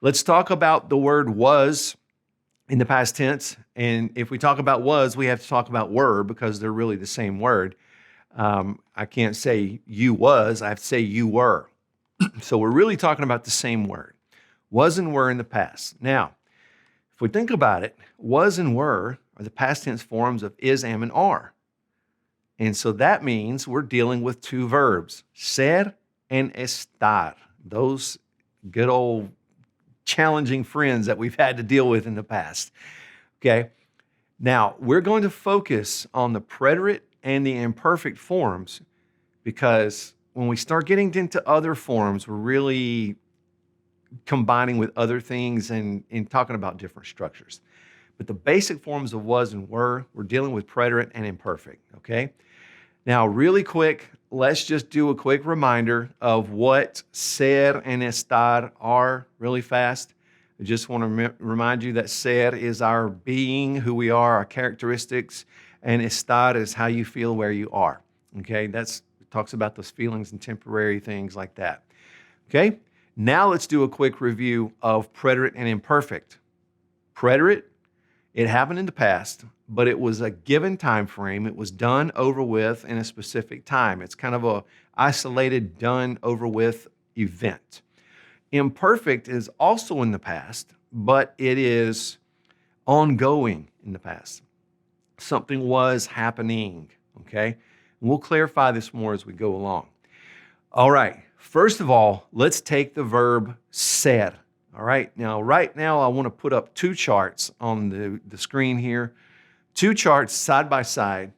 Let's talk about the word was in the past tense. And if we talk about was, we have to talk about were because they're really the same word. I can't say you was, I have to say you were. So we're really talking about the same word. Was and were in the past. Now, if we think about it, was and were are the past tense forms of is, am, and are. And so that means we're dealing with two verbs, ser and estar. Those good old challenging friends that we've had to deal with in the past. Okay? Now, we're going to focus on the preterite and the imperfect forms because when we start getting into other forms, we're really combining with other things and talking about different structures. But the basic forms of was and were, we're dealing with preterite and imperfect, okay? Now, really quick, let's just do a quick reminder of what ser and estar are really fast. I just want to remind you that ser is our being, who we are, our characteristics, and estar is how you feel where you are, okay? It talks about those feelings and temporary things like that, okay? Now let's do a quick review of preterite and imperfect. Preterite, it happened in the past, but it was a given time frame. It was done over with in a specific time. It's kind of a isolated, done over with event. Imperfect is also in the past, but it is ongoing in the past. Something was happening, okay? And we'll clarify this more as we go along. All right. First of all, let's take the verb ser. All right. Now, right now, I want to put up two charts on the screen here. Two charts side by side.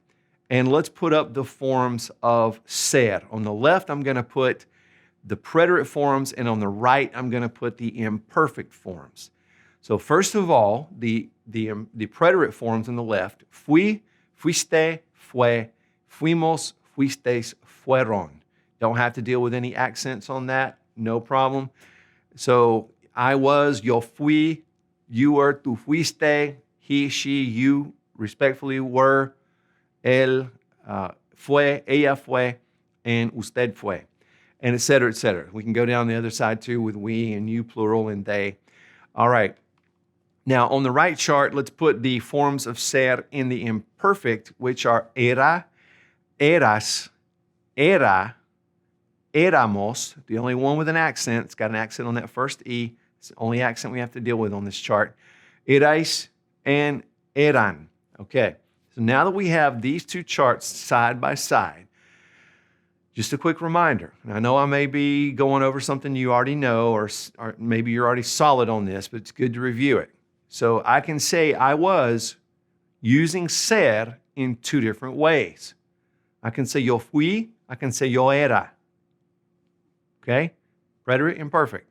And let's put up the forms of ser. On the left, I'm going to put the preterite forms. And on the right, I'm going to put the imperfect forms. So first of all, the preterite forms on the left. Fui, fuiste, fue, fuimos, fuisteis, fueron. Don't have to deal with any accents on that, no problem. So I was, yo fui, you were, tú fuiste, he, she, you respectfully were, él fue, ella fue, and usted fue, and et cetera, et cetera. We can go down the other side too with we and you plural and they. All right. Now on the right chart, let's put the forms of ser in the imperfect, which are era, eras, era, éramos, the only one with an accent. It's got an accent on that first E. It's the only accent we have to deal with on this chart. Erais and eran. Okay, so now that we have these two charts side by side, just a quick reminder. And I know I may be going over something you already know, or maybe you're already solid on this, but it's good to review it. So I can say I was using ser in two different ways. I can say yo fui, I can say yo era. Okay? Preterite imperfect.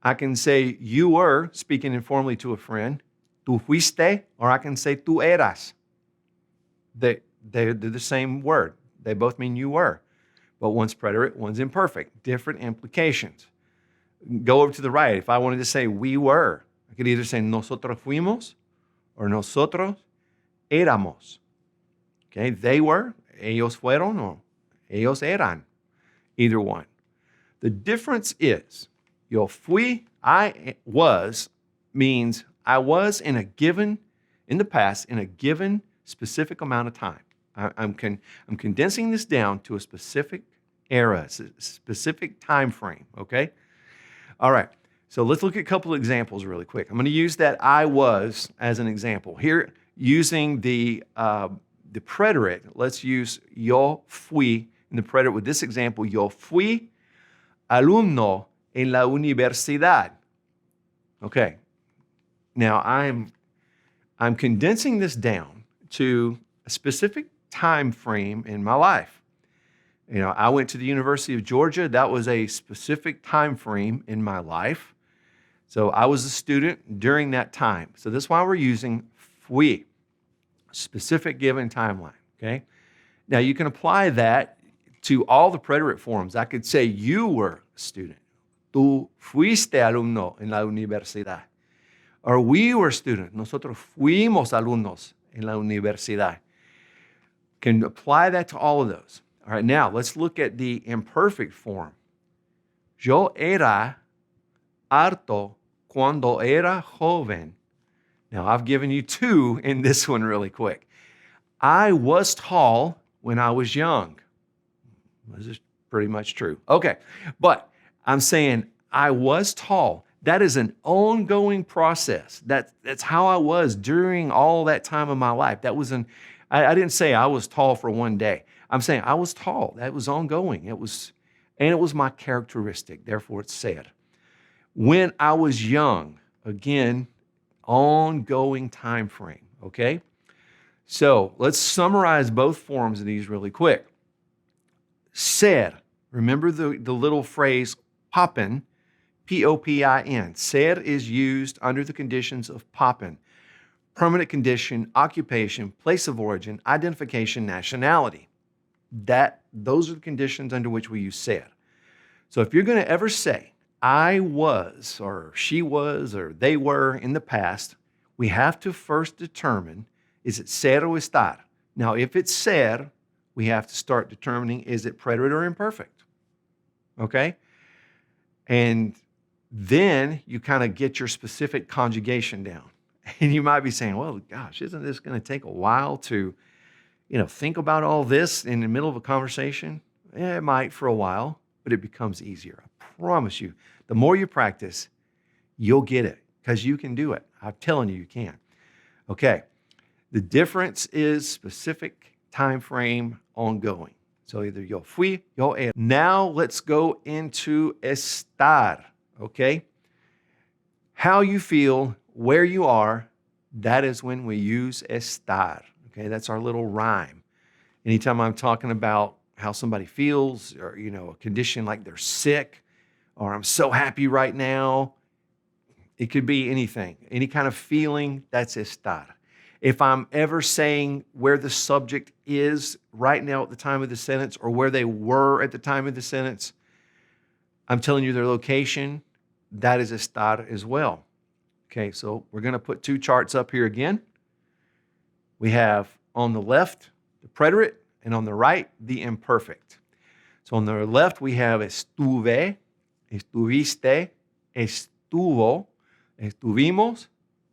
I can say you were, speaking informally to a friend, tú fuiste, or I can say tú eras. They're the same word. They both mean you were. But one's preterite, one's imperfect. Different implications. Go over to the right. If I wanted to say we were, I could either say nosotros fuimos or nosotros éramos. Okay? They were, ellos fueron, or ellos eran. Either one. The difference is, yo fui, I was, means I was in the past, in a given specific amount of time. I'm condensing this down to a specific era, specific time frame, okay? All right, so let's look at a couple of examples really quick. I'm going to use that I was as an example. Here, using the preterite, let's use yo fui in the preterite with this example, yo fui alumno en la universidad. Okay. Now I'm condensing this down to a specific time frame in my life. You know, I went to the University of Georgia. That was a specific time frame in my life. So I was a student during that time. So that's why we're using fui, specific given timeline, okay? Now you can apply that to all the preterite forms. I could say you were a student. Tú fuiste alumno en la universidad. Or we were students. Nosotros fuimos alumnos en la universidad. Can apply that to all of those. All right, now let's look at the imperfect form. Yo era harto cuando era joven. Now, I've given you two in this one really quick. I was tall when I was young. This is pretty much true. Okay, but I'm saying I was tall. That is an ongoing process. That's how I was during all that time of my life. I didn't say I was tall for one day. I'm saying I was tall. That was ongoing. It was my characteristic. Therefore, it's said. When I was young, again, ongoing time frame. Okay, so let's summarize both forms of these really quick. Said. Remember the little phrase poppin, P-O-P-I-N. Said is used under the conditions of poppin. Permanent condition, occupation, place of origin, identification, nationality. Those are the conditions under which we use said. So if you're going to ever say, I was, or she was, or they were in the past, we have to first determine, is it ser or estar? Now, if it's ser, we have to start determining, is it preterite or imperfect? Okay? And then you kind of get your specific conjugation down. And you might be saying, well, gosh, isn't this going to take a while to, think about all this in the middle of a conversation? Yeah, it might for a while, but it becomes easier. I promise you, the more you practice, you'll get it because you can do it. I'm telling you, you can. Okay. The difference is specific time frame, ongoing. So either yo fui, yo era. Now let's go into estar, okay? How you feel, where you are, that is when we use estar, okay? That's our little rhyme. Anytime I'm talking about how somebody feels or, a condition like they're sick or I'm so happy right now, it could be anything, any kind of feeling, that's estar. If I'm ever saying where the subject is right now at the time of the sentence or where they were at the time of the sentence, I'm telling you their location, that is estar as well. Okay, so we're going to put two charts up here again. We have on the left, the preterite, and on the right, the imperfect. So on the left, we have estuve, estuviste, estuvo, estuvimos,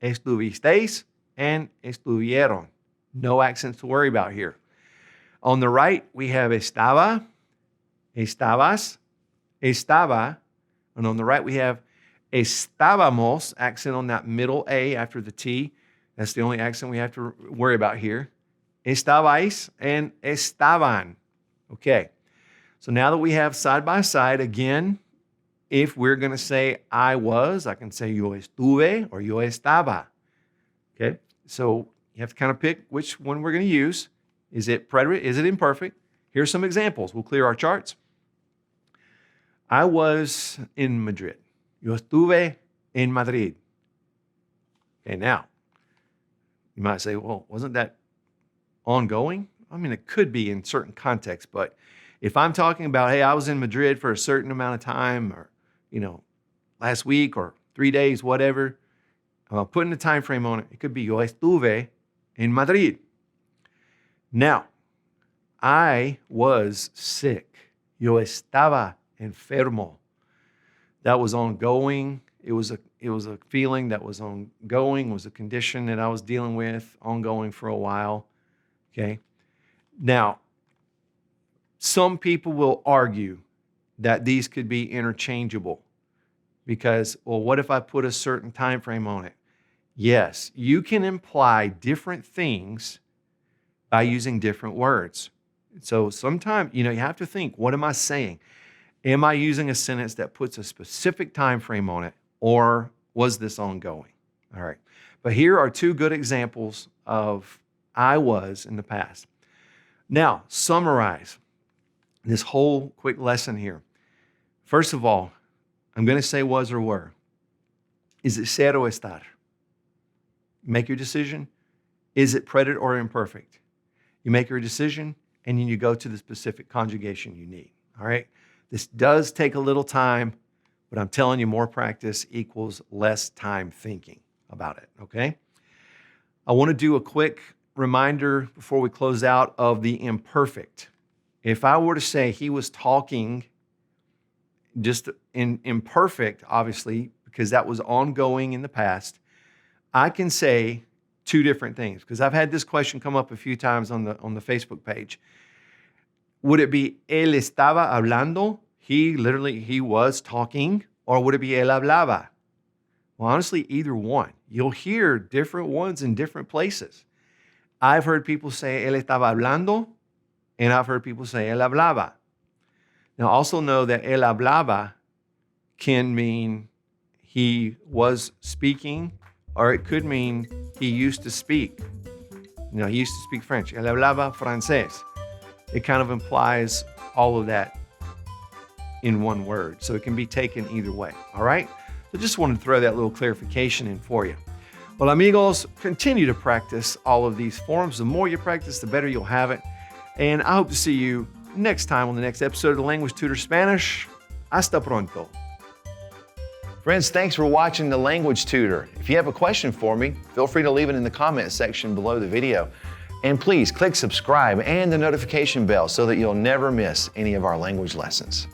estuvisteis, and estuvieron. No accents to worry about here. On the right, we have estaba, estabas, estaba. And on the right, we have estábamos, accent on that middle A after the T. That's the only accent we have to worry about here. Estabais and estaban. Okay. So now that we have side by side, again, if we're going to say I was, I can say yo estuve or yo estaba. Okay. So you have to kind of pick which one we're going to use. Is it preterite? Is it imperfect? Here's some examples. We'll clear our charts. I was in Madrid. Yo estuve en Madrid. Okay, now, you might say, well, wasn't that ongoing? I mean, it could be in certain contexts, but if I'm talking about, hey, I was in Madrid for a certain amount of time or, last week or 3 days, whatever, putting a time frame on it, it could be yo estuve en Madrid. Now, I was sick. Yo estaba enfermo. That was ongoing. It was a feeling that was ongoing. It was a condition that I was dealing with, ongoing for a while. Okay. Now, some people will argue that these could be interchangeable because, well, what if I put a certain time frame on it? Yes, you can imply different things by using different words. So sometimes, you have to think, what am I saying? Am I using a sentence that puts a specific time frame on it, or was this ongoing? All right. But here are two good examples of I was in the past. Now, summarize this whole quick lesson here. First of all, I'm going to say was or were. Is it ser o estar? Make your decision. Is it preterite or imperfect? You make your decision, and then you go to the specific conjugation you need. All right? This does take a little time, but I'm telling you, more practice equals less time thinking about it, okay? I want to do a quick reminder before we close out of the imperfect. If I were to say he was talking just in imperfect, obviously, because that was ongoing in the past, I can say two different things, because I've had this question come up a few times on the Facebook page. Would it be él estaba hablando? He was talking, or would it be él hablaba? Well, honestly, either one. You'll hear different ones in different places. I've heard people say él estaba hablando, and I've heard people say él hablaba. Now, also know that él hablaba can mean he was speaking, or it could mean he used to speak. He used to speak French. Él hablaba francés. It kind of implies all of that in one word. So it can be taken either way, all right? So just wanted to throw that little clarification in for you. Well, amigos, continue to practice all of these forms. The more you practice, the better you'll have it. And I hope to see you next time on the next episode of the Language Tutor Spanish. Hasta pronto. Friends, thanks for watching the Language Tutor. If you have a question for me, feel free to leave it in the comment section below the video. And please click subscribe and the notification bell so that you'll never miss any of our language lessons.